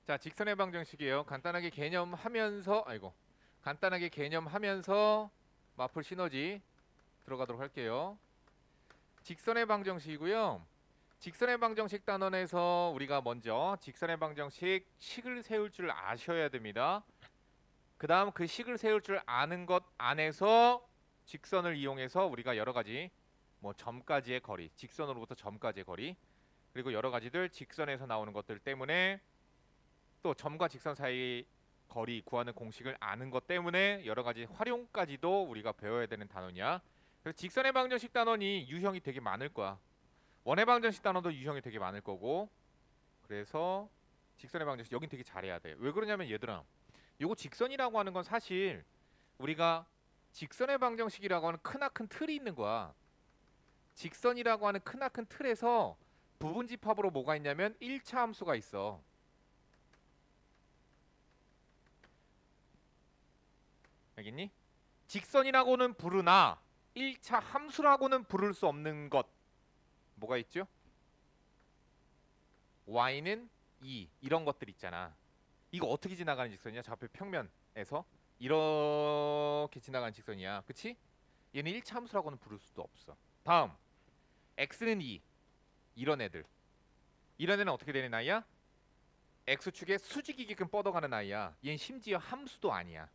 자, 직선의 방정식이에요. 간단하게 개념하면서 마플 시너지 들어가도록 할게요. 직선의 방정식이고요. 직선의 방정식 단원에서 우리가 먼저 직선의 방정식 식을 세울 줄 아셔야 됩니다. 그 다음 그 식을 세울 줄 아는 것 안에서 직선을 이용해서 우리가 여러 가지 뭐 점까지의 거리, 직선으로부터 점까지의 거리, 그리고 여러 가지들 직선에서 나오는 것들 때문에 또 점과 직선 사이 거리 구하는 공식을 아는 것 때문에 여러 가지 활용까지도 우리가 배워야 되는 단원이야. 그래서 직선의 방정식 단원이 유형이 되게 많을 거야. 원의 방정식 단원도 유형이 되게 많을 거고. 그래서 직선의 방정식 여긴 되게 잘해야 돼. 왜 그러냐면 얘들아, 요거 직선이라고 하는 건 사실 우리가 직선의 방정식이라고 하는 크나큰 틀이 있는 거야. 직선이라고 하는 크나큰 틀에서 부분집합으로 뭐가 있냐면 1차 함수가 있어. 알겠니? 직선이라고는 부르나 1차 함수라고는 부를 수 없는 것 뭐가 있죠? y는 2 이런 것들 있잖아. 이거 어떻게 지나가는 직선이야? 좌표 평면에서 이렇게 지나가는 직선이야. 그치? 얘는 1차 함수라고는 부를 수도 없어. 다음 x는 2 이런 애들. 이런 애는 어떻게 되는 아이야? x축에 수직이게끔 뻗어가는 아이야. 얘는 심지어 함수도 아니야.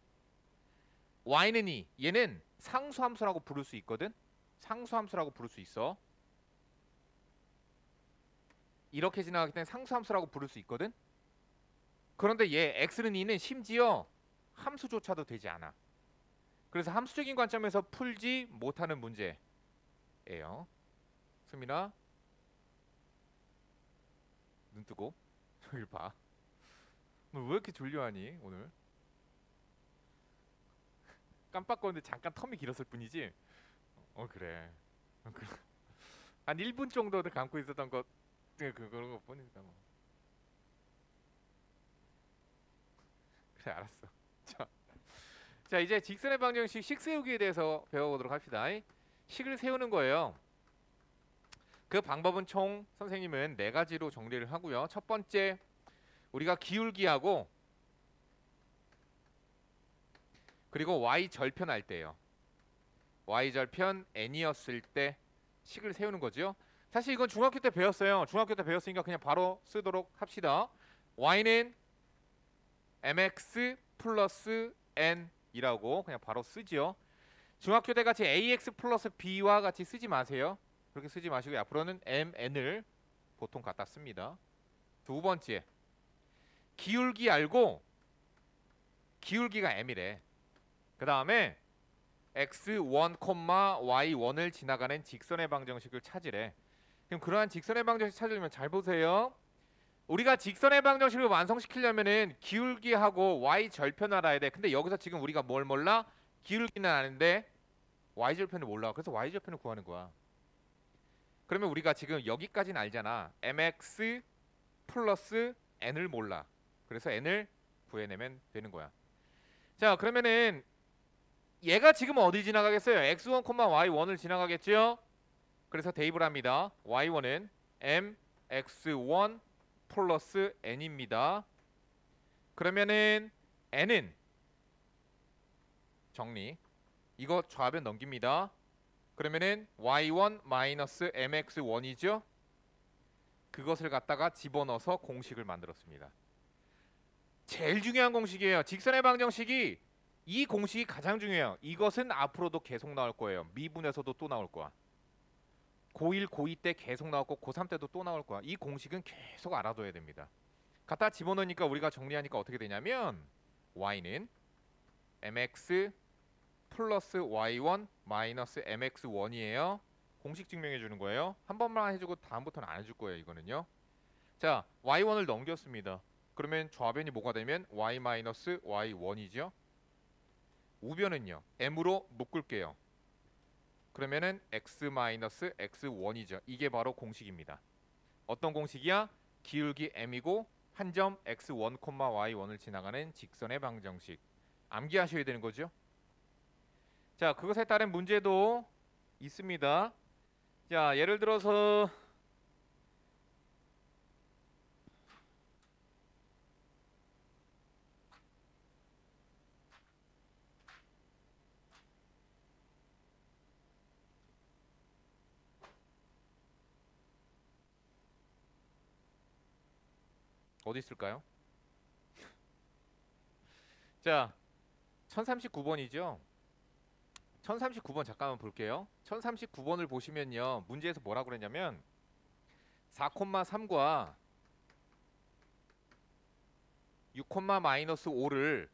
y는 2 얘는 상수함수라고 부를 수 있거든. 상수함수라고 부를 수 있어. 이렇게 지나가기 때문에 상수함수라고 부를 수 있거든. 그런데 얘 x는 2는 심지어 함수조차도 되지 않아. 그래서 함수적인 관점에서 풀지 못하는 문제예요. 수민아 눈 뜨고 여길 봐. 너 왜 이렇게 졸려하니 오늘? 깜빡거렸는데 잠깐 텀이 길었을 뿐이지. 그래. 그래. 한 1분 정도 감고 있었던 것 그런 것 뿐이니까 뭐. 그래 알았어. 자, 자 이제 직선의 방정식 식 세우기에 대해서 배워보도록 합시다. 식을 세우는 거예요. 그 방법은 총 선생님은 4가지로 정리를 하고요. 첫 번째 우리가 기울기하고 그리고 y 절편할 때예요. y 절편 n이었을 때 식을 세우는 거죠. 사실 이건 중학교 때 배웠어요. 중학교 때 배웠으니까 그냥 바로 쓰도록 합시다. y는 mx 플러스 n이라고 그냥 바로 쓰죠. 중학교 때 같이 ax 플러스 b와 같이 쓰지 마세요. 그렇게 쓰지 마시고 앞으로는 mn을 보통 갖다 씁니다. 두 번째 기울기 알고 기울기가 m이래. 그 다음에 x1, y1을 지나가는 직선의 방정식을 찾으래. 그럼 그러한 직선의 방정식 찾으려면 잘 보세요. 우리가 직선의 방정식을 완성시키려면은 기울기하고 y 절편 알아야 돼. 근데 여기서 지금 우리가 뭘 몰라? 기울기는 아는데 y 절편을 몰라. 그래서 y 절편을 구하는 거야. 그러면 우리가 지금 여기까지는 알잖아. mx 플러스 n을 몰라. 그래서 n을 구해내면 되는 거야. 자, 그러면은 얘가 지금 어디 지나가겠어요? x1, y1을 지나가겠죠? 그래서 대입을 합니다. y1은 mx1 플러스 n입니다. 그러면은 n은 정리. 이거 좌변 넘깁니다. 그러면은 y1 마이너스 mx1이죠? 그것을 갖다가 집어넣어서 공식을 만들었습니다. 제일 중요한 공식이에요. 직선의 방정식이 이 공식이 가장 중요해요. 이것은 앞으로도 계속 나올 거예요. 미분에서도 또 나올 거야. 고1, 고2 때 계속 나왔고 고3 때도 또 나올 거야. 이 공식은 계속 알아둬야 됩니다. 갖다 집어넣으니까 우리가 정리하니까 어떻게 되냐면 y는 mx 플러스 y1 마이너스 mx1이에요. 공식 증명해 주는 거예요. 한 번만 해주고 다음부터는 안 해줄 거예요. 이거는요. 자, y1을 넘겼습니다. 그러면 좌변이 뭐가 되면 y 마이너스 y1이죠. 우변은요. m으로 묶을게요. 그러면은 x 마이너스 x1이죠. 이게 바로 공식입니다. 어떤 공식이야? 기울기 m이고 한 점 x1, y1을 지나가는 직선의 방정식. 암기하셔야 되는 거죠. 자, 그것에 따른 문제도 있습니다. 자, 예를 들어서 어디 있을까요? 자, 1039번이죠. 1039번 잠깐만 볼게요. 1039번을 보시면요. 문제에서 뭐라고 그랬냐면 4,3과 6,-5를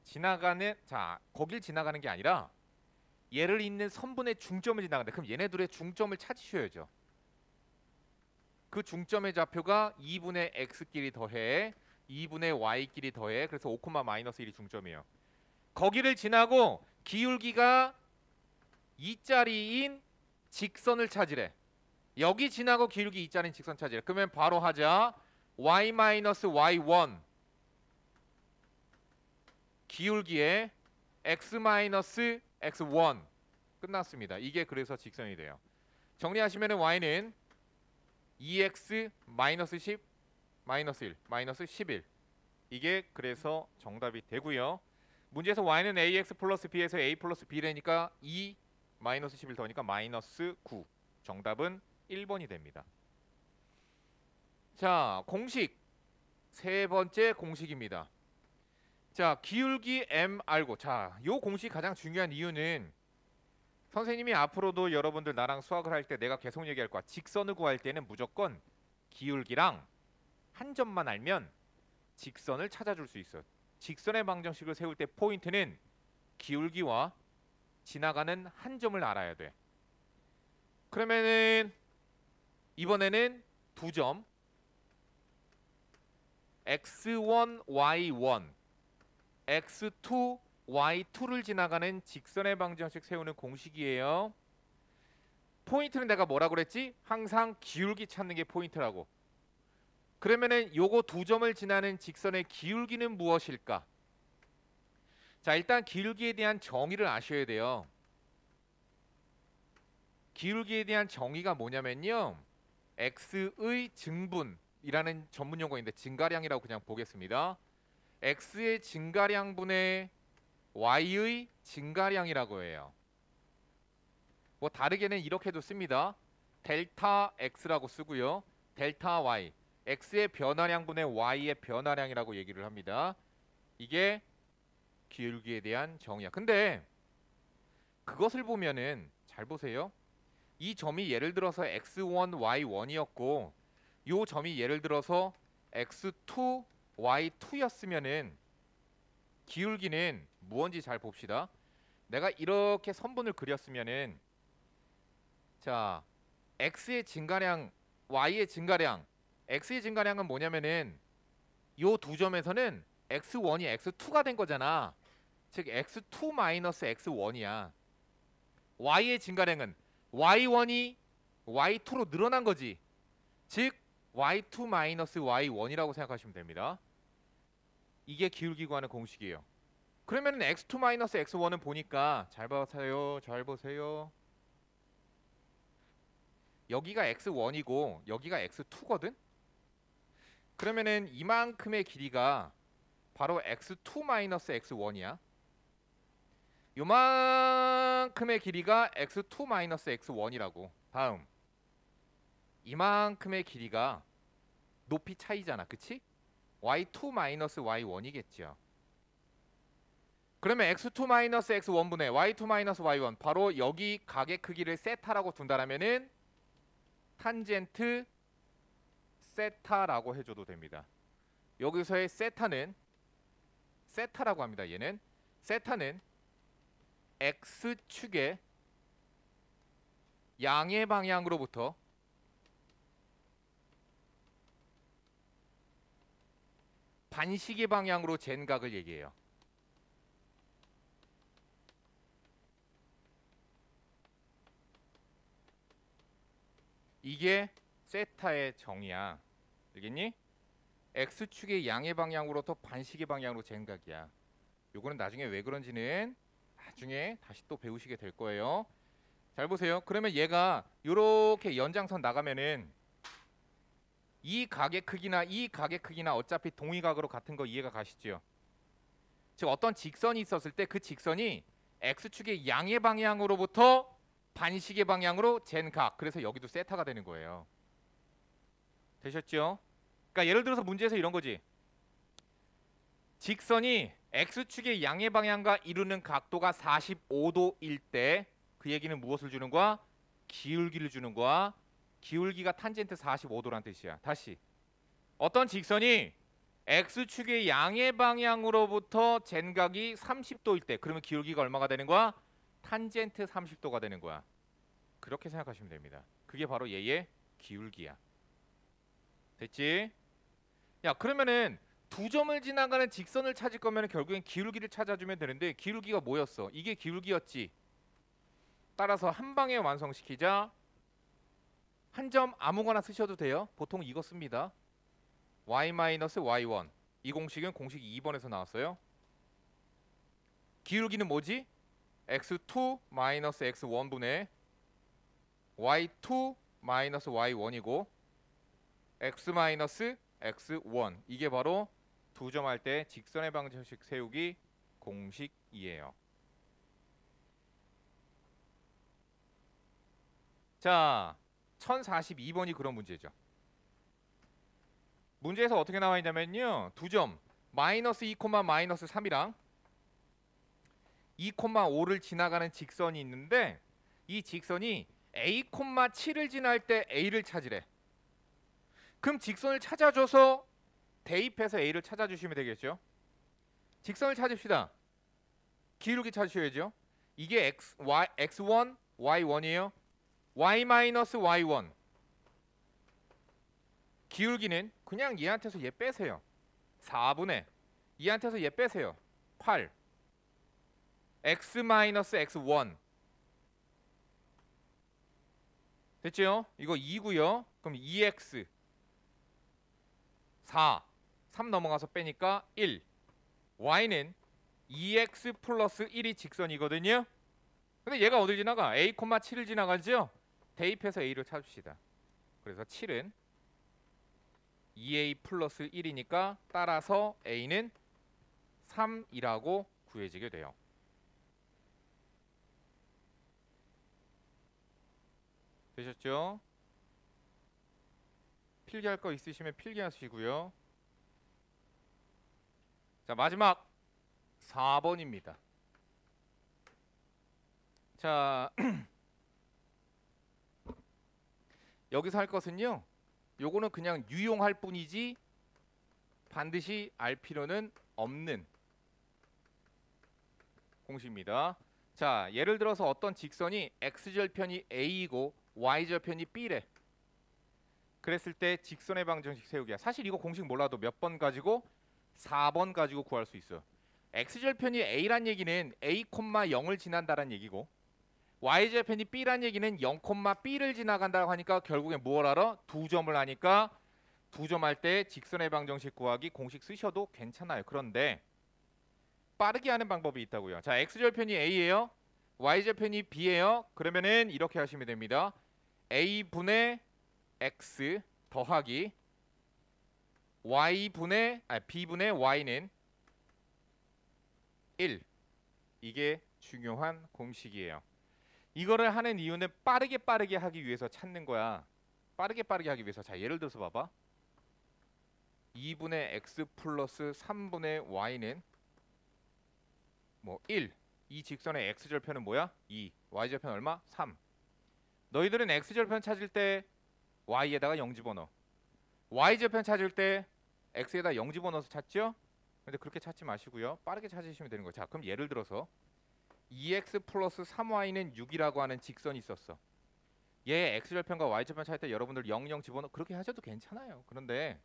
지나가는, 자, 거길 지나가는 게 아니라 얘를 잇는 선분의 중점을 지나간다. 그럼 얘네 둘의 중점을 찾으셔야죠. 그 중점의 좌표가 2분의 x끼리 더해 2분의 y끼리 더해, 그래서 5,-1이 중점이에요. 거기를 지나고 기울기가 2짜리인 직선을 찾으래. 여기 지나고 기울기 2짜리인 직선 찾으래. 그러면 바로 하자. y-y1 기울기에 x-x1 끝났습니다. 이게 그래서 직선이 돼요. 정리하시면 y는 2x-10 -1 -11 이게 그래서 정답이 되고요. 문제에서 y는 ax 플러스 b에서 a 플러스 b라니까 2 -11 더니까 -9. 정답은 1번이 됩니다. 자, 공식 세 번째 공식입니다. 자, 기울기 m 알고, 자, 요 공식 가장 중요한 이유는 선생님이 앞으로도 여러분들 나랑 수학을 할 때 내가 계속 얘기할 거야. 직선을 구할 때는 무조건 기울기랑 한 점만 알면 직선을 찾아줄 수 있어요. 직선의 방정식을 세울 때 포인트는 기울기와 지나가는 한 점을 알아야 돼. 그러면은 이번에는 두 점 x1, y1, x2, y2를 지나가는 직선의 방정식 세우는 공식이에요. 포인트는 내가 뭐라고 그랬지? 항상 기울기 찾는 게 포인트라고. 그러면은 요거 두 점을 지나는 직선의 기울기는 무엇일까? 자, 일단 기울기에 대한 정의를 아셔야 돼요. 기울기에 대한 정의가 뭐냐면요, x의 증분이라는 전문 용어인데 증가량이라고 그냥 보겠습니다. x의 증가량분의 y의 증가량이라고 해요. 뭐 다르게는 이렇게도 씁니다. 델타 x라고 쓰고요. 델타 y, x의 변화량분의 y의 변화량이라고 얘기를 합니다. 이게 기울기에 대한 정의야. 근데 그것을 보면은 잘 보세요. 이 점이 예를 들어서 x1, y1이었고 요 점이 예를 들어서 x2, y2였으면은 기울기는 무언지 잘 봅시다. 내가 이렇게 선분을 그렸으면은, 자, x의 증가량, y의 증가량, x의 증가량은 뭐냐면은 요 두 점에서는 x1이 x2가 된 거잖아. 즉 x2 마이너스 x1이야. y의 증가량은 y1이 y2로 늘어난 거지. 즉 y2 마이너스 y1이라고 생각하시면 됩니다. 이게 기울기 구하는 공식이에요. 그러면 x2 마이너스 x1은 보니까 잘 보세요. 잘 보세요. 여기가 x1이고 여기가 x2거든. 그러면은 이만큼의 길이가 바로 x2 마이너스 x1이야. 요만큼의 길이가 x2 마이너스 x1이라고. 다음, 이만큼의 길이가 높이 차이잖아, 그치? y2 마이너스 y1이겠죠. 그러면 x2 마이너스 x1분의 y2 마이너스 y1, 바로 여기 각의 크기를 세타라고 둔다라면은 탄젠트 세타라고 해줘도 됩니다. 여기서의 세타는, 세타라고 합니다. 얘는 세타는 x축의 양의 방향으로부터 반시계 방향으로 잰 각을 얘기해요. 이게 세타의 정의야. 알겠니? x축의 양의 방향으로부터 반시계 방향으로 잰 각이야. 요거는 나중에 왜 그런지는 나중에 다시 또 배우시게 될 거예요. 잘 보세요. 그러면 얘가 요렇게 연장선 나가면은 이 각의 크기나 이 각의 크기나 어차피 동위각으로 같은 거 이해가 가시죠? 즉 어떤 직선이 있었을 때 그 직선이 x축의 양의 방향으로부터 반시계 방향으로 잰 각. 그래서 여기도 세타가 되는 거예요. 되셨죠? 그러니까 예를 들어서 문제에서 이런 거지. 직선이 x축의 양의 방향과 이루는 각도가 45도일 때 그 얘기는 무엇을 주는 거야? 기울기를 주는 거야. 기울기가 탄젠트 45도란 뜻이야. 다시. 어떤 직선이 x축의 양의 방향으로부터 젠각이 30도일 때 그러면 기울기가 얼마가 되는 거야? 탄젠트 30도가 되는 거야. 그렇게 생각하시면 됩니다. 그게 바로 얘의 기울기야. 됐지? 야, 그러면은 두 점을 지나가는 직선을 찾을 거면 결국엔 기울기를 찾아주면 되는데 기울기가 뭐였어? 이게 기울기였지. 따라서 한 방에 완성시키자. 한 점 아무거나 쓰셔도 돼요. 보통 이거 씁니다. y-y1. 이 공식은 공식 2번에서 나왔어요. 기울기는 뭐지? x2 x1분의 y2 y1이고 x x1 이게 바로 두 점 할 때 직선의 방정식 세우기 공식이에요. 자, 1042번이 그런 문제죠. 문제에서 어떻게 나와 있냐면요. 두 점 마이너스 2, 마이너스 3이랑 2, 5를 지나가는 직선이 있는데 이 직선이 a, 7을 지날 때 a를 찾으래. 그럼 직선을 찾아줘서 대입해서 a를 찾아주시면 되겠죠. 직선을 찾읍시다. 기울기 찾으셔야죠. 이게 x1, y1이에요. y-y1 기울기는 그냥 얘한테서 얘 빼세요. 4분의 얘한테서 얘 빼세요. 8 x-x1 됐죠? 이거 2고요. 그럼 2x 4 3 넘어가서 빼니까 1 y는 2x 플러스 1이 직선이거든요. 근데 얘가 어딜 지나가? a, 7을 지나가죠? 대입해서 a를 찾읍시다. 그래서 7은 2a 플러스 1이니까 따라서 a는 3이라고 구해지게 돼요. 되셨죠? 필기할 거 있으시면 필기하시고요. 자, 마지막 4번입니다. 자, 여기서 할 것은요. 요거는 그냥 유용할 뿐이지 반드시 알 필요는 없는 공식입니다. 자, 예를 들어서 어떤 직선이 x절편이 a이고 y절편이 b래. 그랬을 때 직선의 방정식 세우기야. 사실 이거 공식 몰라도 몇 번 가지고 4번 가지고 구할 수 있어. x절편이 a란 얘기는 a, 0을 지난다는 얘기고 y절편이 b란 얘기는 0, b를 지나간다고 하니까 결국엔 뭘 알아? 두 점을 하니까 두 점 할 때 직선의 방정식 구하기 공식 쓰셔도 괜찮아요. 그런데 빠르게 하는 방법이 있다고요. 자, x절편이 a예요. y절편이 b예요. 그러면은 이렇게 하시면 됩니다. a분의 x 더하기 b분의 y는 1. 이게 중요한 공식이에요. 이거를 하는 이유는 빠르게 하기 위해서 찾는 거야. 빠르게 하기 위해서. 자, 예를 들어서 봐봐. 2분의 x 플러스 3분의 y는 뭐 1. 이 직선의 x절편은 뭐야? 2. y절편 얼마? 3. 너희들은 x절편 찾을 때 y에다가 0 집어넣어. y절편 찾을 때 x에다 0 집어넣어서 찾죠? 근데 그렇게 찾지 마시고요. 빠르게 찾으시면 되는 거예요. 자, 그럼 예를 들어서 2x 플러스 3y는 6이라고 하는 직선이 있었어. 얘 x절편과 y절편 찾을 때 여러분들 0, 0 집어넣어. 그렇게 하셔도 괜찮아요. 그런데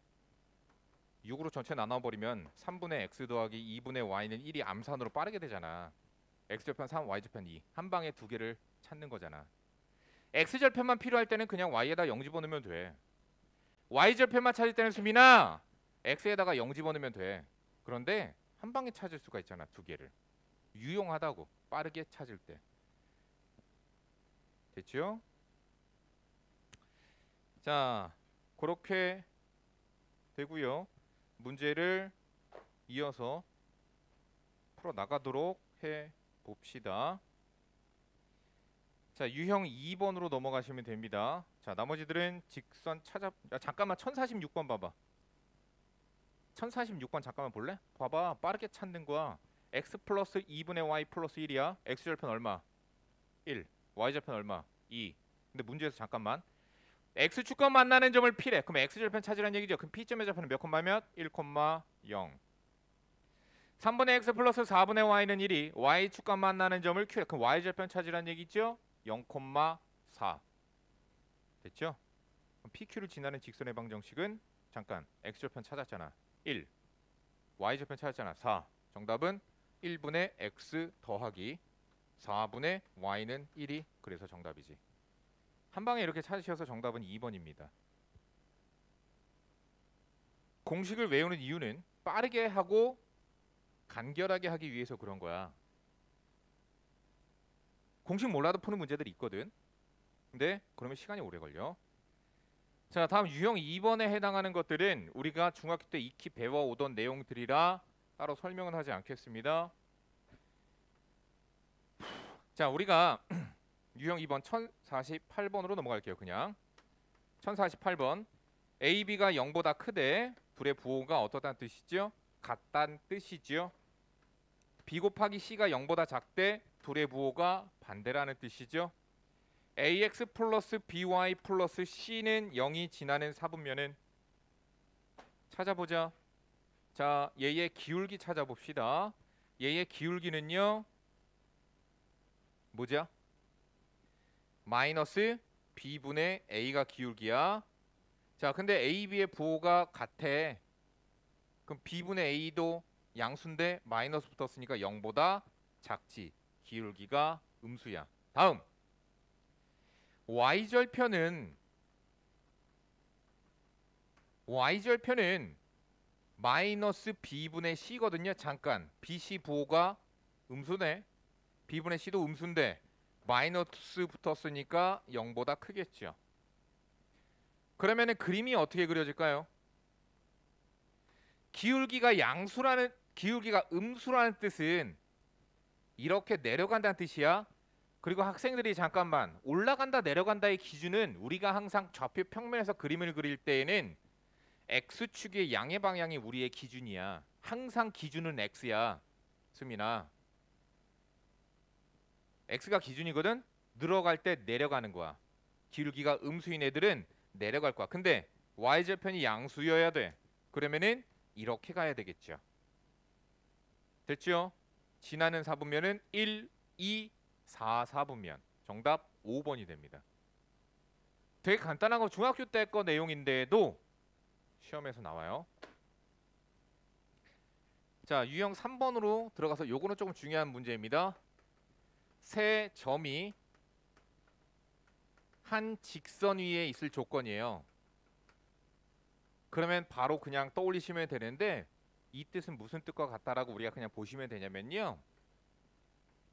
6으로 전체 나눠버리면 3분의 x 더하기 2분의 y는 1이 암산으로 빠르게 되잖아. x절편 3, y절편 2. 한 방에 두 개를 찾는 거잖아. x절편만 필요할 때는 그냥 y에다 0 집어넣으면 돼. y절편만 찾을 때는 수민아 x에다가 0 집어넣으면 돼. 그런데 한 방에 찾을 수가 있잖아. 두 개를. 유용하다고. 빠르게 찾을 때. 됐죠? 자, 그렇게 되고요. 문제를 이어서 풀어 나가도록 해 봅시다. 자, 유형 2번으로 넘어가시면 됩니다. 자, 나머지들은 직선 찾아 잠깐만 1046번 봐봐. 1046번 잠깐만 볼래? 봐봐. 빠르게 찾는 거야. x 플러스 2분의 y 플러스 1이야. x절편 얼마? 1. y절편 얼마? 2. 근데 문제에서 잠깐만. x축과 만나는 점을 P래. 그럼 x절편 찾으라는 얘기죠. 그럼 P점의 절편은 몇 콤마 몇? 1,0. 3분의 x 플러스 4분의 y는 1이 y축과 만나는 점을 Q래. 그럼 y절편 찾으라는 얘기죠. 0,4. 됐죠? 그럼 PQ를 지나는 직선의 방정식은 잠깐 x절편 찾았잖아. 1. y절편 찾았잖아. 4. 정답은 1분의 x 더하기 4분의 y는 1이 그래서 정답이지. 한 방에 이렇게 찾으셔서 정답은 2번입니다. 공식을 외우는 이유는 빠르게 하고 간결하게 하기 위해서 그런 거야. 공식 몰라도 푸는 문제들이 있거든. 근데 그러면 시간이 오래 걸려. 자, 다음 유형 2번에 해당하는 것들은 우리가 중학교 때 익히 배워오던 내용들이라 따로 설명은 하지 않겠습니다. 자, 우리가 유형 2번 1048번으로 넘어갈게요. 그냥 1048번 AB가 0보다 크되 둘의 부호가 어떻다는 뜻이죠? 같다는 뜻이죠. B 곱하기 C가 0보다 작되 둘의 부호가 반대라는 뜻이죠. AX 플러스 BY 플러스 C는 0이 지나는 사분면은 찾아보자. 자, 얘의 기울기 찾아봅시다. 얘의 기울기는요. 뭐죠? 마이너스 B분의 A가 기울기야. 자, 근데 AB의 부호가 같아. 그럼 B분의 A도 양수인데 마이너스 붙었으니까 0보다 작지. 기울기가 음수야. 다음 Y절편은 마이너스 B분의 C거든요. 잠깐 BC 부호가 음수네. B분의 C도 음수인데 마이너스 붙었으니까 0보다 크겠죠. 그러면은 그림이 어떻게 그려질까요? 기울기가 음수라는 뜻은 이렇게 내려간다는 뜻이야. 그리고 학생들이 잠깐만 올라간다 내려간다의 기준은 우리가 항상 좌표 평면에서 그림을 그릴 때에는 x축의 양의 방향이 우리의 기준이야. 항상 기준은 x야. 수민아. x가 기준이거든. 늘어갈 때 내려가는 거야. 기울기가 음수인 애들은 내려갈 거야. 근데 y절편이 양수여야 돼. 그러면은 이렇게 가야 되겠죠. 됐죠? 지나는 사분면은 1, 2, 4, 4분면. 정답 5번이 됩니다. 되게 간단한 거 중학교 때 거 내용인데도 시험에서 나와요. 자, 유형 3번으로 들어가서 요거는 조금 중요한 문제입니다. 세 점이 한 직선 위에 있을 조건이에요. 그러면 바로 그냥 떠올리시면 되는데 이 뜻은 무슨 뜻과 같다라고 우리가 그냥 보시면 되냐면요.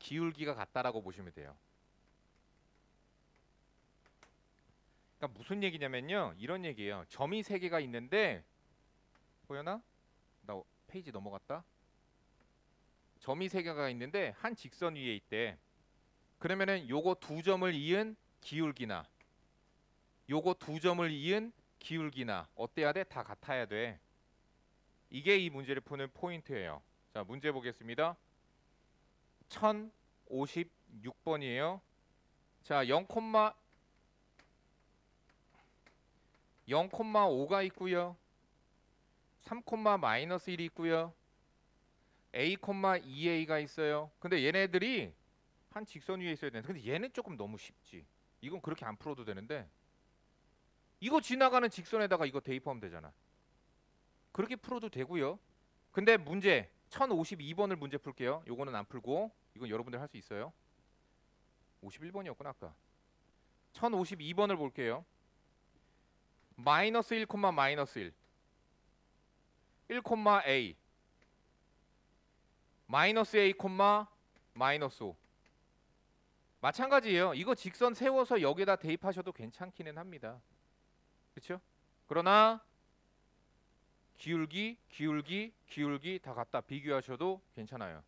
기울기가 같다라고 보시면 돼요. 그러니까 무슨 얘기냐면요. 이런 얘기예요. 점이 세 개가 있는데 보여나? 나 페이지 넘어갔다. 점이 세 개가 있는데 한 직선 위에 있대. 그러면은 요거 두 점을 이은 기울기나 요거 두 점을 이은 기울기나 어때야 돼? 다 같아야 돼. 이게 이 문제를 푸는 포인트예요. 자, 문제 보겠습니다. 1056번이에요. 자, 0,5가 있고요. 3, 마이너스 1이 있고요. A, 2A가 있어요. 근데 얘네들이 한 직선 위에 있어야 되는데 근데 얘는 조금 너무 쉽지. 이건 그렇게 안 풀어도 되는데 이거 지나가는 직선에다가 이거 대입하면 되잖아. 그렇게 풀어도 되고요. 근데 문제 1052번을 문제 풀게요. 요거는 안 풀고 이건 여러분들 할 수 있어요. 51번이었구나 아까. 1052번을 볼게요. 마이너스 1, 마이너스 1 1, A 마이너스 A, 마이너스 5 마찬가지예요. 이거 직선 세워서 여기다 대입하셔도 괜찮기는 합니다. 그렇죠? 그러나 기울기 다 같다. 비교하셔도 괜찮아요.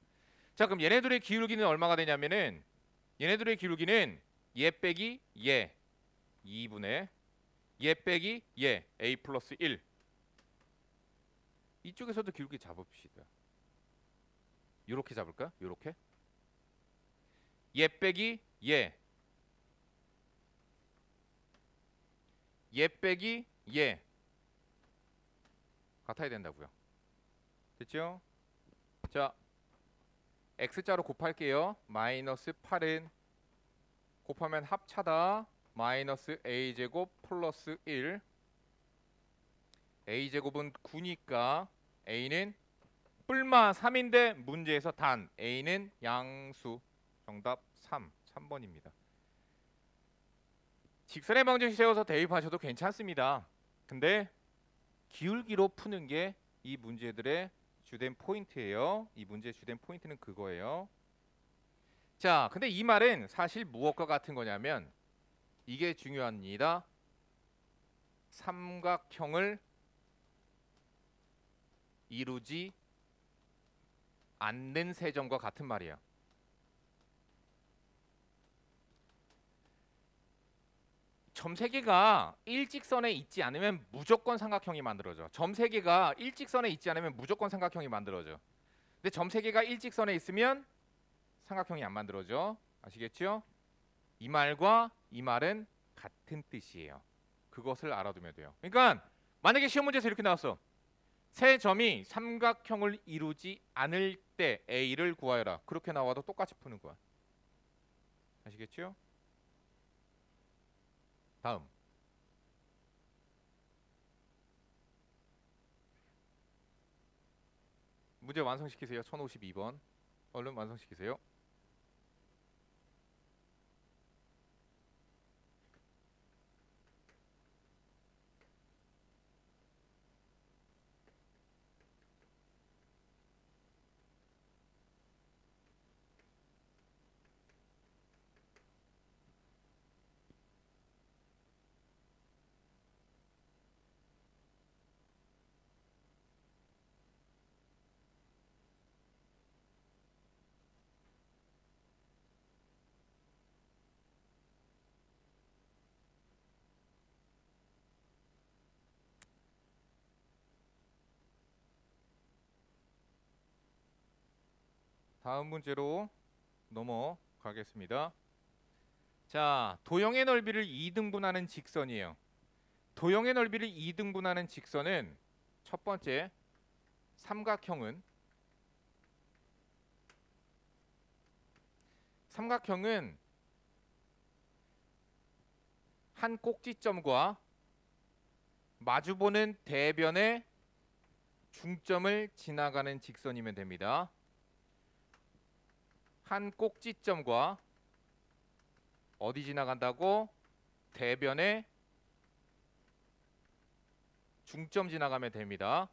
자, 그럼 얘네들의 기울기는 얼마가 되냐면은 얘네들의 기울기는 얘 빼기 얘 2분의 얘 빼기 얘 A 플러스 1 이쪽에서도 기울기 잡읍시다. 요렇게 잡을까? 요렇게? 얘 빼기 얘. 얘 빼기 얘. 같아야 된다고요. 됐죠? 자, x자로 곱할게요. 마이너스 8은 곱하면 합차다. 마이너스 a제곱 플러스 1. a제곱은 9니까 a는 뿔마 3인데 문제에서 단 a는 양수. 정답 3번입니다. 직선의 방정식 세워서 대입하셔도 괜찮습니다. 근데 기울기로 푸는 게 이 문제들의 주된 포인트예요. 이 문제의 주된 포인트는 그거예요. 자, 근데 이 말은 사실 무엇과 같은 거냐면 이게 중요합니다. 삼각형을 이루지 않는 세점과 같은 말이에요. 점 3개가 일직선에 있지 않으면 무조건 삼각형이 만들어져. 점 3개가 일직선에 있지 않으면 무조건 삼각형이 만들어져. 근데 점 3개가 일직선에 있으면 삼각형이 안 만들어져. 아시겠죠? 이 말과 이 말은 같은 뜻이에요. 그것을 알아두면 돼요. 그러니까 만약에 시험 문제에서 이렇게 나왔어. 세 점이 삼각형을 이루지 않을 때 A를 구하여라. 그렇게 나와도 똑같이 푸는 거야. 아시겠죠? 다음. 문제 완성시키세요. 1052번. 얼른 완성시키세요. 다음 문제로 넘어가겠습니다. 자, 도형의 넓이를 2등분하는 직선이에요. 도형의 넓이를 2등분하는 직선은 첫 번째 삼각형은 한 꼭지점과 마주보는 대변의 중점을 지나가는 직선이면 됩니다. 한 꼭지점과 어디 지나간다고? 대변의 중점 지나가면 됩니다.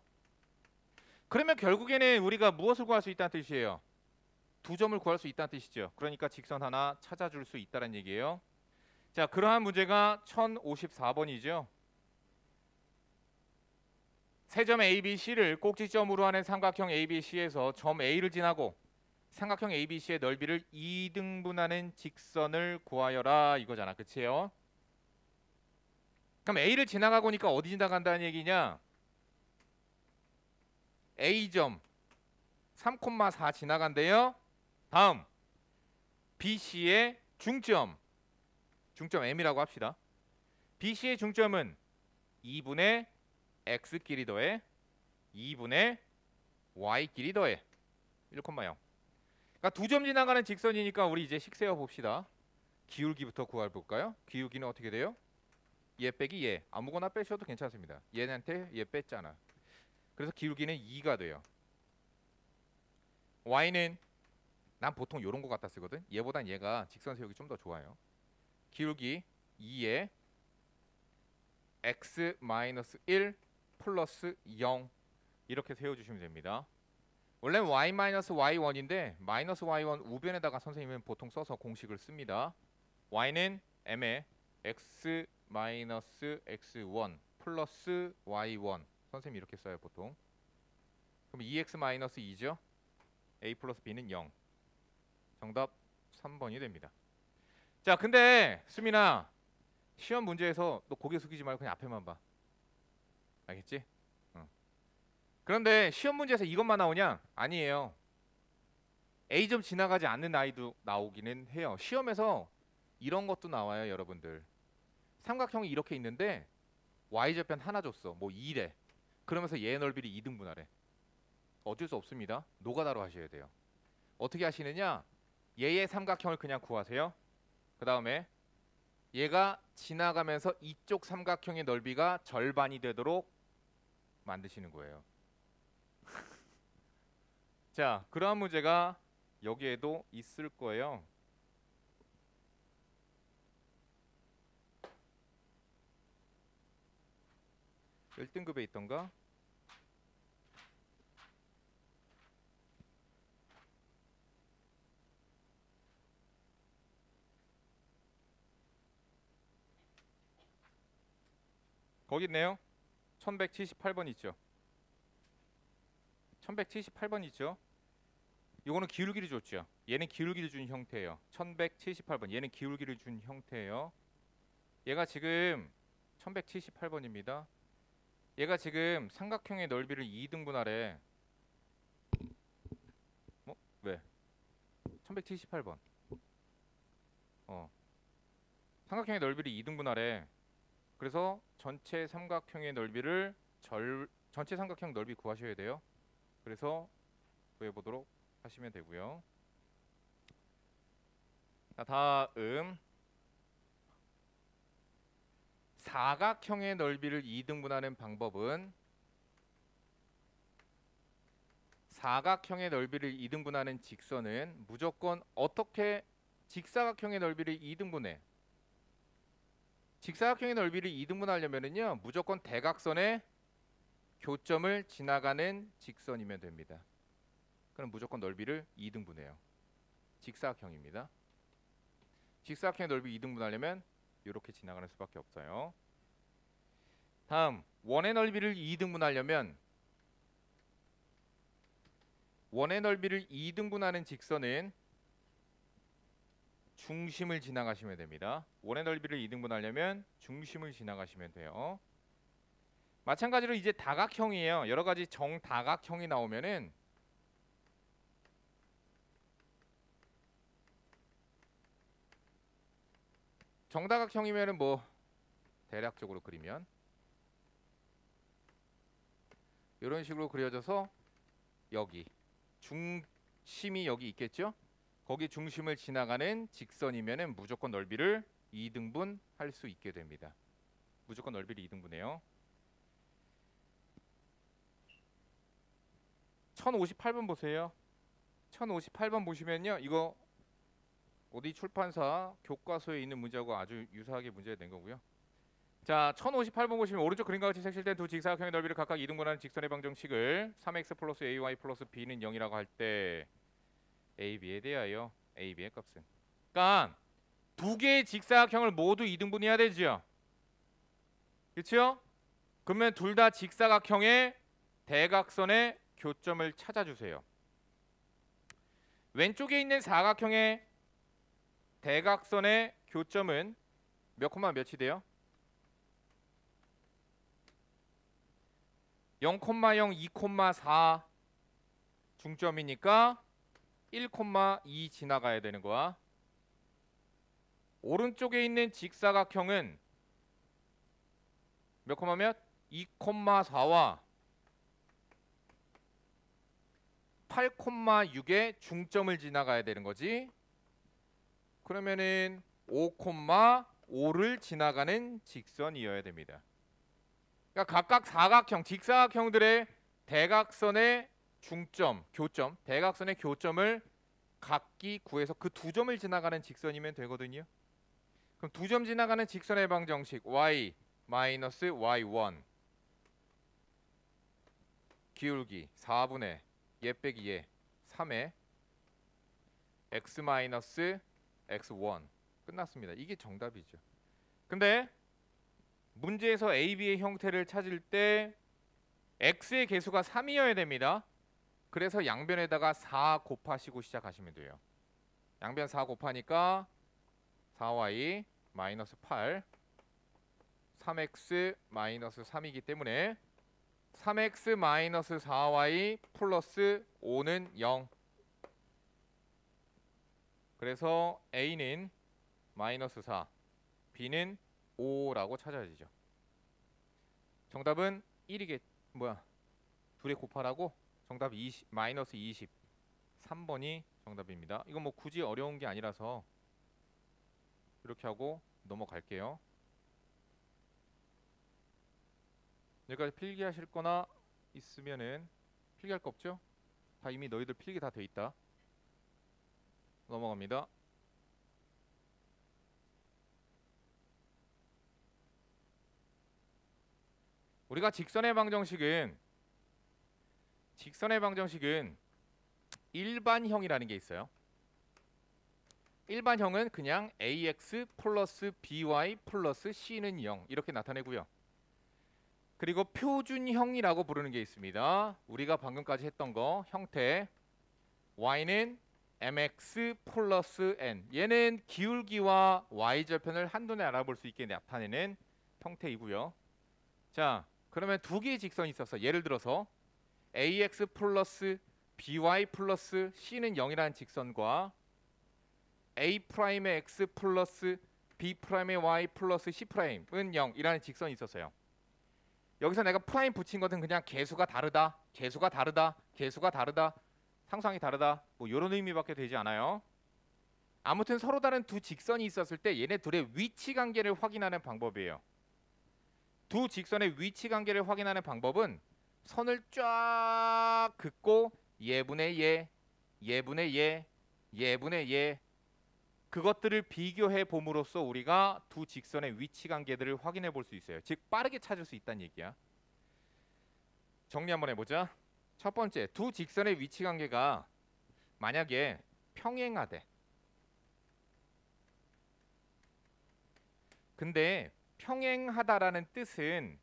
그러면 결국에는 우리가 무엇을 구할 수 있다는 뜻이에요? 두 점을 구할 수 있다는 뜻이죠. 그러니까 직선 하나 찾아줄 수 있다는 얘기예요. 자, 그러한 문제가 1054번이죠. 세 점 ABC를 꼭지점으로 하는 삼각형 ABC에서 점 A를 지나고 삼각형 ABC의 넓이를 2등분하는 직선을 구하여라 이거잖아. 그치요? 그럼 A를 지나가고니까 어디 지나간다는 얘기냐? A점 3,4 지나간대요. 다음 BC의 중점 M이라고 합시다. BC의 중점은 2분의 X끼리 더해 2분의 Y끼리 더해 1,0. 그러니까 두 점 지나가는 직선이니까 우리 이제 식 세워 봅시다. 기울기부터 구해볼까요? 기울기는 어떻게 돼요? 얘 빼기 얘. 아무거나 빼셔도 괜찮습니다. 얘한테 얘 뺐잖아. 그래서 기울기는 2가 돼요. Y는 난 보통 이런 거 갖다 쓰거든. 얘보단 얘가 직선 세우기 좀 더 좋아요. 기울기 2에 x-1 플러스 0 이렇게 세워주시면 됩니다. 원래 y-y1인데 마이너스 y1 우변에다가 선생님은 보통 써서 공식을 씁니다. y는 m에 x-x1 플러스 y1 선생님이 이렇게 써요 보통. 그럼 2x-2죠. a 플러스 b는 0. 정답 3번이 됩니다. 자, 근데 수민아 시험 문제에서 너 고개 숙이지 말고 그냥 앞에만 봐. 알겠지? 그런데 시험 문제에서 이것만 나오냐? 아니에요. A점 지나가지 않는 아이도 나오기는 해요. 시험에서 이런 것도 나와요, 여러분들. 삼각형이 이렇게 있는데 y절편 하나 줬어. 뭐 2래. 그러면서 얘 넓이를 2등분하래. 어쩔 수 없습니다. 노가다로 하셔야 돼요. 어떻게 하시느냐? 얘의 삼각형을 그냥 구하세요. 그 다음에 얘가 지나가면서 이쪽 삼각형의 넓이가 절반이 되도록 만드시는 거예요. 자, 그러한 문제가 여기에도 있을 거예요. 몇 등급에 있던가? 거기 있네요. 1178번 있죠. 1178번 있죠. 이거는 기울기를 줬죠. 얘는 기울기를 준 형태예요. 1178번. 얘는 기울기를 준 형태예요. 얘가 지금 1178번입니다. 얘가 지금 삼각형의 넓이를 2등분하래. 뭐? 왜? 1178번. 삼각형의 넓이를 2등분하래. 그래서 전체 삼각형의 넓이를 전체 삼각형 넓이 구하셔야 돼요. 그래서 구해보도록 하시면 되고요. 자, 다음 사각형의 넓이를 2등분하는 방법은 사각형의 넓이를 2등분하는 직선은 무조건 어떻게 직사각형의 넓이를 2등분해? 직사각형의 넓이를 2등분하려면은요 무조건 대각선의 교점을 지나가는 직선이면 됩니다. 그럼 무조건 넓이를 2등분해요. 직사각형입니다. 직사각형의 넓이 2등분하려면 이렇게 지나가는 수밖에 없어요. 다음 원의 넓이를 2등분하려면 원의 넓이를 2등분하는 직선은 중심을 지나가시면 됩니다. 원의 넓이를 2등분하려면 중심을 지나가시면 돼요. 마찬가지로 이제 다각형이에요. 여러 가지 정다각형이 나오면은 정다각형이면은 뭐 대략적으로 그리면 이런 식으로 그려져서 여기 중심이 여기 있겠죠? 거기 중심을 지나가는 직선이면은 무조건 넓이를 2등분 할 수 있게 됩니다. 무조건 넓이를 2등분해요. 1058번 보세요. 1058번 보시면요. 이거 어디 출판사 교과서에 있는 문제하고 아주 유사하게 문제가 된 거고요. 자, 1058번 보시면 오른쪽 그림과 같이 색칠된 두 직사각형의 넓이를 각각 2등분하는 직선의 방정식을 3x 플러스 ay 플러스 b는 0이라고 할 때 a, b에 대하여 a, b의 값은 그러니까 두 개의 직사각형을 모두 2등분해야 되죠. 그렇죠? 그러면 둘 다 직사각형의 대각선의 교점을 찾아주세요. 왼쪽에 있는 사각형의 대각선의 교점은 몇 콤마 몇이 돼요? 0,0, 2,4 중점이니까 1,2 지나가야 되는 거야. 오른쪽에 있는 직사각형은 몇 콤마 몇? 2,4와 8,6의 중점을 지나가야 되는 거지. 그러면은 5,5를 지나가는 직선이어야 됩니다. 그러니까 각각 사각형, 직사각형들의 대각선의 중점, 교점, 대각선의 교점을 각기 구해서 그 두 점을 지나가는 직선이면 되거든요. 그럼 두 점 지나가는 직선의 방정식 y 마이너스 y1 기울기 4분의 얘 빼기 얘 3의 x 마이너스 x1 끝났습니다. 이게 정답이죠. 근데 문제에서 a, b의 형태를 찾을 때 x의 개수가 3이어야 됩니다. 그래서 양변에다가 4 곱하시고 시작하시면 돼요. 양변 4 곱하니까 4y 마이너스 8 3x 마이너스 3이기 때문에 3x 마이너스 4y 플러스 5는 0. 그래서 a는 마이너스 4, b는 5라고 찾아지죠. 정답은 1이겠 둘에 곱하라고? 정답 20, 마이너스 20. 3번이 정답입니다. 이건 뭐 굳이 어려운 게 아니라서 이렇게 하고 넘어갈게요. 여기까지 필기하실 거나 있으면은 필기할 거 없죠? 다 이미 너희들 필기 다 돼 있다. 넘어갑니다. 우리가 직선의 방정식은 일반형이라는 게 있어요. 일반형은 그냥 ax 플러스 by 플러스 c는 0 이렇게 나타내고요. 그리고 표준형이라고 부르는 게 있습니다. 우리가 방금까지 했던 거 형태 y는 mx 플러스 n, 얘는 기울기와 y절편을 한눈에 알아볼 수 있게 나타내는 형태이고요. 자, 그러면 두 개의 직선이 있어서 예를 들어서 ax 플러스 by 플러스 c는 0이라는 직선과 a'의 x 플러스 b'의 y 플러스 c'은 0이라는 직선이 있었어요. 여기서 내가 프라임 붙인 것은 그냥 개수가 다르다, 개수가 다르다, 개수가 다르다, 상수항이 다르다, 뭐 이런 의미밖에 되지 않아요. 아무튼 서로 다른 두 직선이 있었을 때 얘네 둘의 위치 관계를 확인하는 방법이에요. 두 직선의 위치 관계를 확인하는 방법은 선을 쫙 긋고 예분의 예, 예분의 예, 예분의 예, 그것들을 비교해 봄으로써 우리가 두 직선의 위치 관계들을 확인해 볼 수 있어요. 즉 빠르게 찾을 수 있다는 얘기야. 정리 한번 해보자. 첫 번째, 두 직선의 위치 관계가 만약에 평행하대. 근데 평행하다라는 뜻은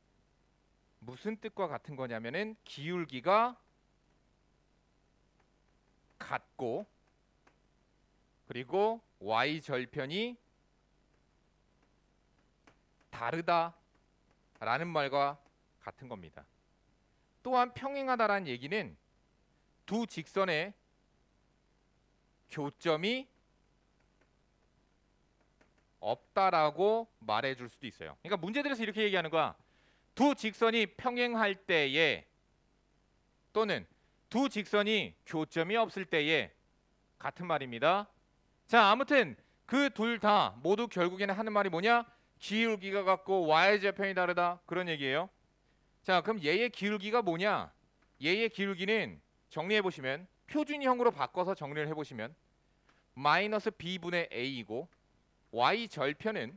무슨 뜻과 같은 거냐면은 기울기가 같고 그리고 y절편이 다르다라는 말과 같은 겁니다. 또한 평행하다라는 얘기는 두 직선의 교점이 없다라고 말해줄 수도 있어요. 그러니까 문제들에서 이렇게 얘기하는 거야. 두 직선이 평행할 때에 또는 두 직선이 교점이 없을 때에 같은 말입니다. 자, 아무튼 그 둘 다 모두 결국에는 하는 말이 뭐냐? 기울기가 같고 y절편이 다르다, 그런 얘기예요. 자, 그럼 얘의 기울기가 뭐냐? 얘의 기울기는 정리해보시면 표준형으로 바꿔서 정리를 해보시면 마이너스 b분의 a이고 y절편은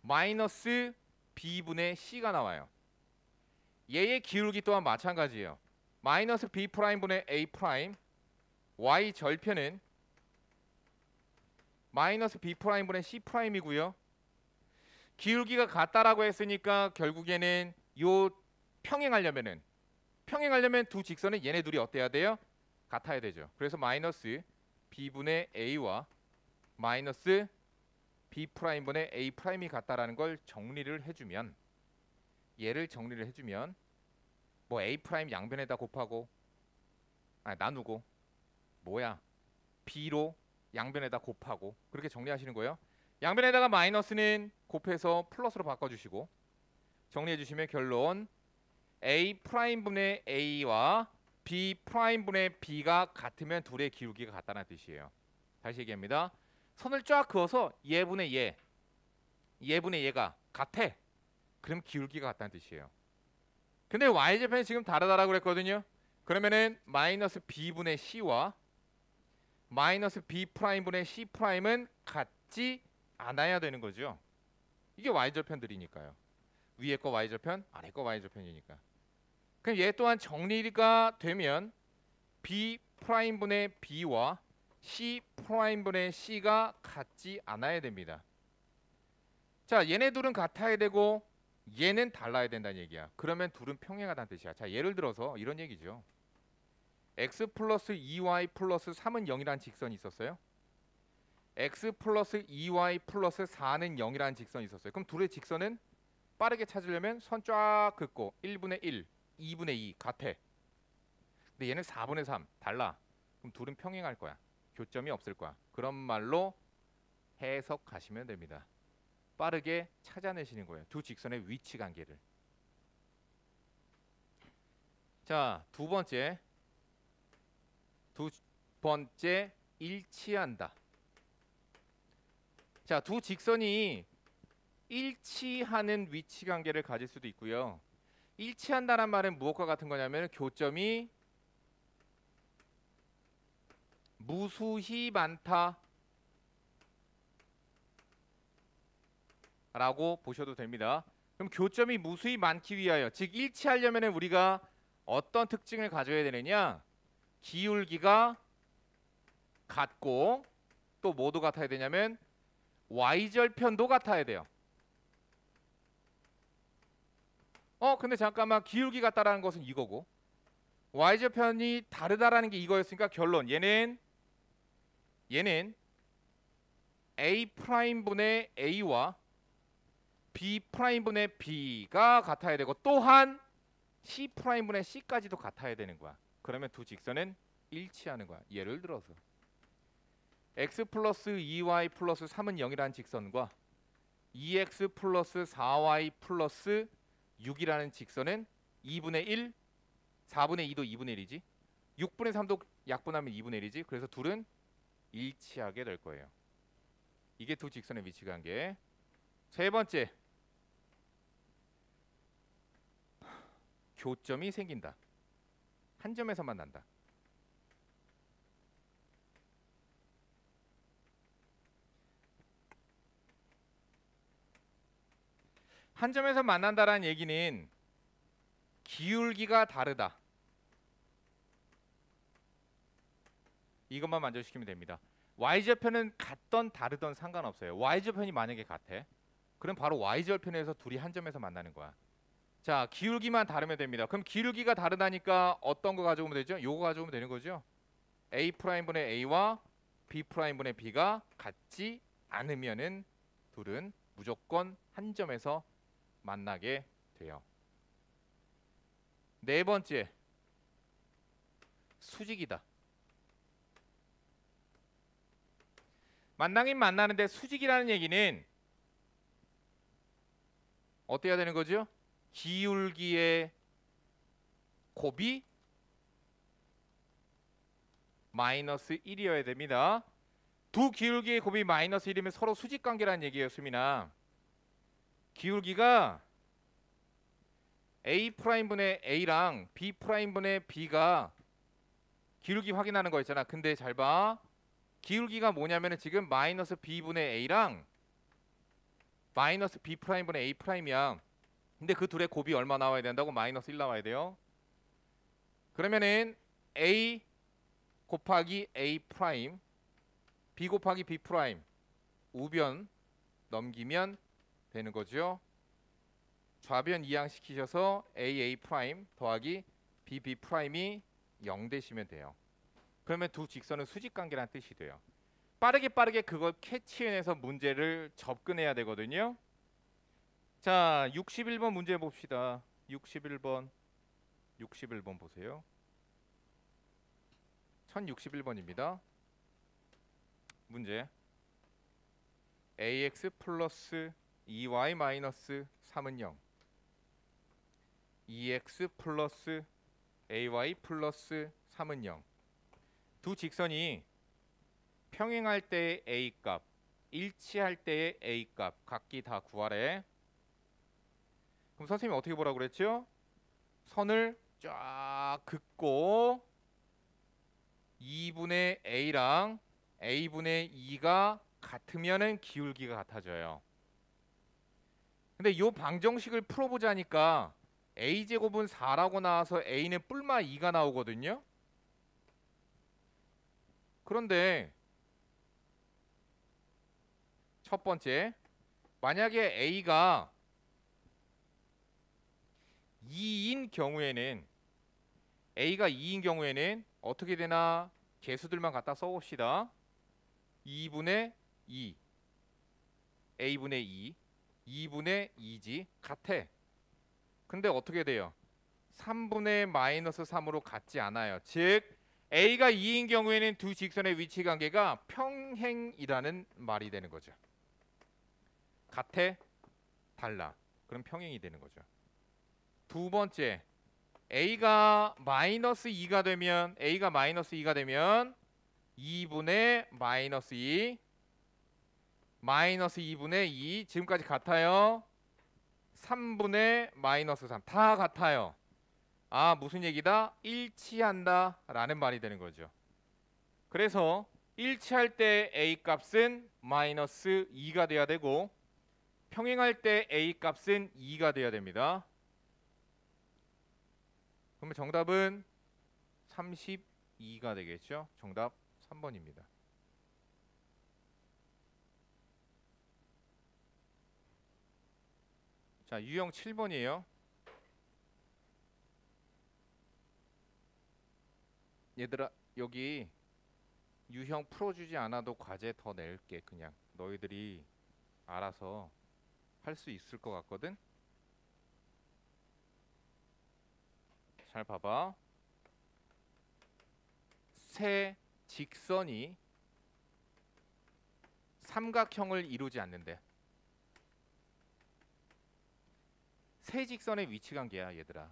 마이너스 b분의 c가 나와요. 얘의 기울기 또한 마찬가지예요. 마이너스 b'분의 a', y절편은 마이너스 b'분의 c'이고요. 기울기가 같다라고 했으니까 결국에는 요 평행하려면 두 직선은 얘네 둘이 어때야 돼요? 같아야 되죠. 그래서 마이너스 b분의 a와 마이너스 b'분의 a'이 같다라는 걸 정리를 해주면, 얘를 정리를 해주면 뭐 a' 양변에다 곱하고 나누고 b로 양변에다 곱하고 그렇게 정리하시는 거예요. 양변에다가 마이너스는 곱해서 플러스로 바꿔주시고 정리해 주시면 결론 a'분의 a와 b'분의 b가 같으면 둘의 기울기가 같다는 뜻이에요. 다시 얘기합니다. 선을 쫙 그어서 얘분의 얘, 얘분의 얘가 같아. 그럼 기울기가 같다는 뜻이에요. 근데 y절편이 지금 다르다라고 그랬거든요. 그러면은 마이너스 b분의 c와 마이너스 b'분의 c'은 같지 않아야 되는 거죠. 이게 y절편들이니까요. 위에 거 y절편, 아래 거 y절편이니까. 그럼 얘 또한 정리가 되면 b'분의 b와 c'분의 c가 같지 않아야 됩니다. 자, 얘네 둘은 같아야 되고 얘는 달라야 된다는 얘기야. 그러면 둘은 평행하다는 뜻이야. 자, 예를 들어서 이런 얘기죠. x 플러스 2y 플러스 3은 0이라는 직선이 있었어요. x 플러스 2y 플러스 4는 0이라는 직선이 있었어요. 그럼 둘의 직선은 빠르게 찾으려면 선 쫙 긋고 1분의 1, 2분의 2 같아. 근데 얘는 4분의 3 달라. 그럼 둘은 평행할 거야. 교점이 없을 거야. 그런 말로 해석하시면 됩니다. 빠르게 찾아내시는 거예요. 두 직선의 위치 관계를. 자, 두 번째 일치한다. 자, 두 직선이 일치하는 위치 관계를 가질 수도 있고요. 일치한다는 말은 무엇과 같은 거냐면 교점이 무수히 많다 라고 보셔도 됩니다. 그럼 교점이 무수히 많기 위하여, 즉 일치하려면 우리가 어떤 특징을 가져야 되느냐? 기울기가 같고 또 뭐도 같아야 되냐면 y절편도 같아야 돼요. 근데 잠깐만, 기울기 같다라는 것은 이거고 y절편이 다르다라는 게 이거였으니까 결론, 얘는 a 프라임분의 a와 b 프라임분의 b가 같아야 되고 또한 c 프라임분의 c까지도 같아야 되는 거야. 그러면 두 직선은 일치하는 거야. 예를 들어서 x 플러스 2y 플러스 3은 0이라는 직선과 2x 플러스 4y 플러스 6이라는 직선은 2분의 1, 4분의 2도 2분의 1이지, 6분의 3도 약분하면 2분의 1이지. 그래서 둘은 일치하게 될 거예요. 이게 두 직선의 위치 관계. 세 번째, 교점이 생긴다. 한 점에서 만난다. 한 점에서 만난다라는 얘기는 기울기가 다르다. 이것만 만족시키면 됩니다. y절편은 같던 다르던 상관없어요. y절편이 만약에 같아, 그럼 바로 y절편에서 둘이 한 점에서 만나는 거야. 자, 기울기만 다르면 됩니다. 그럼 기울기가 다르다니까 어떤 거 가져오면 되죠? 요거 가져오면 되는 거죠. a 프라임분의 a와 b 프라임분의 b가 같지 않으면은 둘은 무조건 한 점에서 만나게 돼요. 네 번째, 수직이다. 만나긴 만나는데 수직이라는 얘기는 어떻게 해야 되는 거죠? 기울기의 곱이 마이너스 1이어야 됩니다. 두 기울기의 곱이 마이너스 1이면 서로 수직 관계라는 얘기였습니다. 기울기가 a 프라임분의 a랑 b 프라임분의 b가 기울기 확인하는 거 있잖아. 근데 잘 봐. 기울기가 뭐냐면은 지금 마이너스 b분의 a랑 마이너스 b 프라임분의 a 프라임이야. 근데 그 둘의 곱이 얼마 나와야 된다고? 마이너스 1 나와야 돼요. 그러면은 a 곱하기 a 프라임, b 곱하기 b 프라임 우변 넘기면 되는 거죠. 좌변 이항시키셔서 a 프라임 더하기 b 프라임이 0 되시면 돼요. 그러면 두 직선은 수직관계라는 뜻이 돼요. 빠르게 그걸 캐치해내서 문제를 접근해야 되거든요. 자, 61번 문제 봅시다. 61번 보세요. 1061번입니다. 문제. ax 플러스 2y 마이너스 3은 0, 2x 플러스 ay 플러스 3은 0. 두 직선이 평행할 때의 a 값, 일치할 때의 a 값 각기 다 구하래. 그럼 선생님이 어떻게 보라고 그랬죠? 선을 쫙 긋고 2분의 a랑 a분의 2가 같으면은 기울기가 같아져요. 근데 이 방정식을 풀어보자니까 a제곱은 4라고 나와서 a는 뿔마 2가 나오거든요. 그런데 첫 번째, 만약에 a가 2인 경우에는 어떻게 되나 개수들만 갖다 써봅시다. 2분의 2 a분의 2 2분의 2지. 같아. 근데 어떻게 돼요? 3분의 마이너스 3으로 같지 않아요. 즉 A가 2인 경우에는 두 직선의 위치 관계가 평행이라는 말이 되는 거죠. 같아? 달라. 그럼 평행이 되는 거죠. 두 번째, A가 마이너스 2가 되면 2분의 마이너스 2 마이너스 2분의 2 지금까지 같아요. 3분의 마이너스 3 다 같아요. 아, 무슨 얘기다? 일치한다 라는 말이 되는 거죠. 그래서 일치할 때 A 값은 마이너스 2가 돼야 되고 평행할 때 A 값은 2가 돼야 됩니다. 그러면 정답은 32가 되겠죠. 정답 3번입니다. 자, 유형 7번이에요. 얘들아, 여기 유형 풀어주지 않아도 과제 더 낼게. 그냥 너희들이 알아서 할 수 있을 것 같거든. 잘 봐봐. 세 직선이 삼각형을 이루지 않는데. 세 직선의 위치 관계야, 얘들아.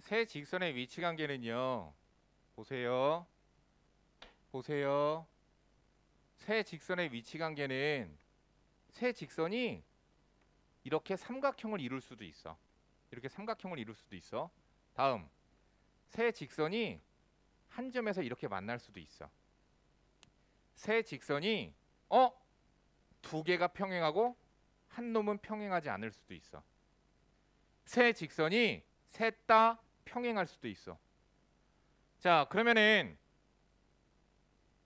세 직선의 위치 관계는요. 보세요. 보세요. 세 직선의 위치 관계는 세 직선이 이렇게 삼각형을 이룰 수도 있어. 이렇게 삼각형을 이룰 수도 있어. 다음. 세 직선이 한 점에서 이렇게 만날 수도 있어. 세 직선이 두 개가 평행하고 한 놈은 평행하지 않을 수도 있어. 세 직선이 셋 다 평행할 수도 있어. 자, 그러면은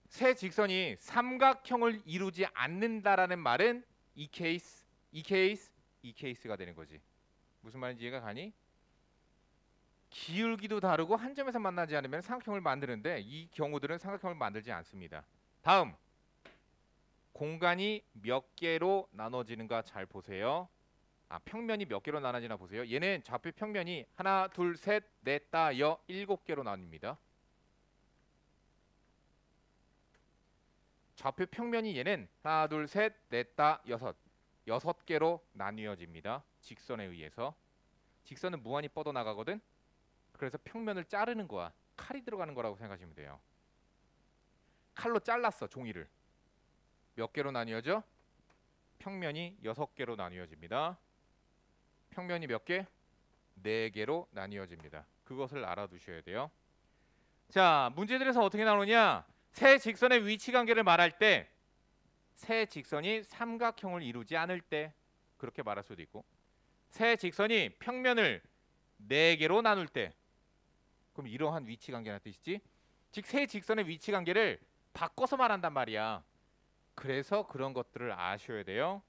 세 직선이 삼각형을 이루지 않는다라는 말은 이 케이스가 되는 거지. 무슨 말인지 이해가 가니? 기울기도 다르고 한 점에서 만나지 않으면 삼각형을 만드는데 이 경우들은 삼각형을 만들지 않습니다. 다음. 공간이 몇 개로 나눠지는가 잘 보세요. 아, 평면이 몇 개로 나눠지나 보세요. 얘는 좌표 평면이 하나, 둘, 셋, 넷, 다, 여, 7개로 나뉩니다. 좌표 평면이 얘는 하나, 둘, 셋, 넷, 다, 6개로 나뉘어집니다. 직선에 의해서. 직선은 무한히 뻗어나가거든. 그래서 평면을 자르는 거야. 칼이 들어가는 거라고 생각하시면 돼요. 칼로 잘랐어, 종이를. 몇 개로 나뉘어져? 평면이 6개로 나뉘어집니다. 평면이 몇 개? 4개로 나뉘어집니다. 그것을 알아두셔야 돼요. 자, 문제들에서 어떻게 나오냐? 세 직선의 위치 관계를 말할 때 세 직선이 삼각형을 이루지 않을 때 그렇게 말할 수도 있고, 세 직선이 평면을 4개로 나눌 때, 그럼 이러한 위치 관계라는 뜻이지. 즉 세 직선의 위치 관계를 바꿔서 말한단 말이야. 그래서 그런 것들을 아셔야 돼요.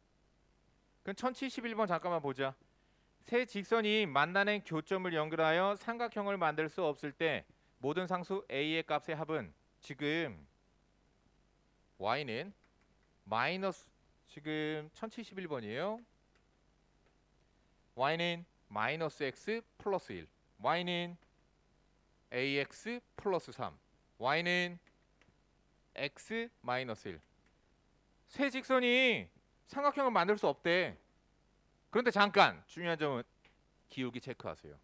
그럼 1071번 잠깐만 보자. 세 직선이 만나는 교점을 연결하여 삼각형을 만들 수 없을 때 모든 상수 a의 값의 합은, 지금 y는 마이너스, 지금 1071번이에요. y는 마이너스 x 플러스 1, y는 ax 플러스 3, y는 x 마이너스 1. 세 직선이 삼각형을 만들 수 없대. 그런데 잠깐 중요한 점은 기울기 체크하세요.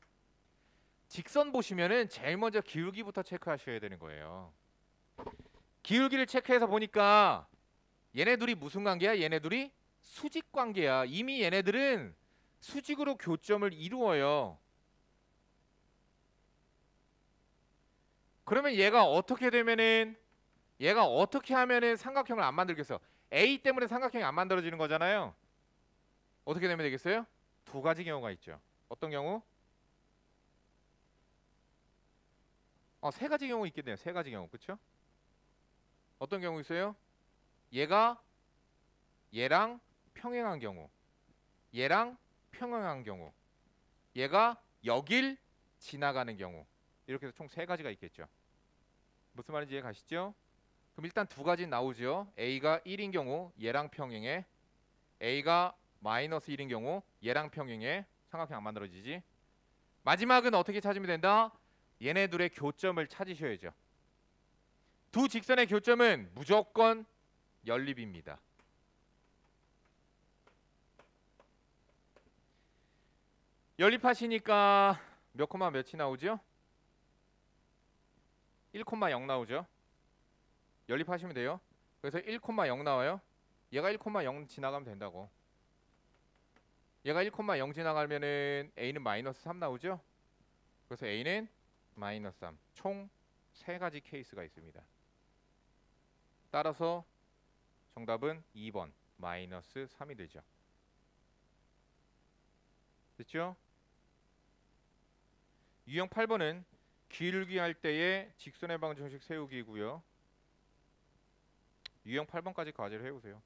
직선 보시면은 제일 먼저 기울기부터 체크하셔야 되는 거예요. 기울기를 체크해서 보니까 얘네 둘이 무슨 관계야? 얘네 둘이 수직 관계야. 이미 얘네들은 수직으로 교점을 이루어요. 그러면 얘가 어떻게 하면은 삼각형을 안 만들겠어? A 때문에 삼각형이 안 만들어지는 거잖아요. 어떻게 되면 되겠어요? 두 가지 경우가 있죠. 어떤 경우? 세 가지 경우 있겠네요. 세 가지 경우. 그렇죠? 어떤 경우 있어요? 얘가 얘랑 평행한 경우, 얘랑 평행한 경우, 얘가 여길 지나가는 경우, 이렇게 해서 총 세 가지가 있겠죠. 무슨 말인지 이해 가시죠? 그럼 일단 두 가지 나오죠. A가 1인 경우 얘랑 평행해. A가 마이너스 1인 경우 얘랑 평행해. 삼각형 안 만들어지지. 마지막은 어떻게 찾으면 된다? 얘네 둘의 교점을 찾으셔야죠. 두 직선의 교점은 무조건 연립입니다. 연립하시니까 몇 콤마 몇이 나오죠? 1,0 나오죠. 연립하시면 돼요. 그래서 1,0 나와요. 얘가 1,0 지나가면 된다고. 얘가 1,0 지나가면은 A는 마이너스 3 나오죠. 그래서 A는 마이너스 3. 총 3가지 케이스가 있습니다. 따라서 정답은 2번 마이너스 3이 되죠. 됐죠? 유형 8번은 기울기 할 때의 직선의 방정식 세우기고요. 유형 8번까지 과제를 해보세요.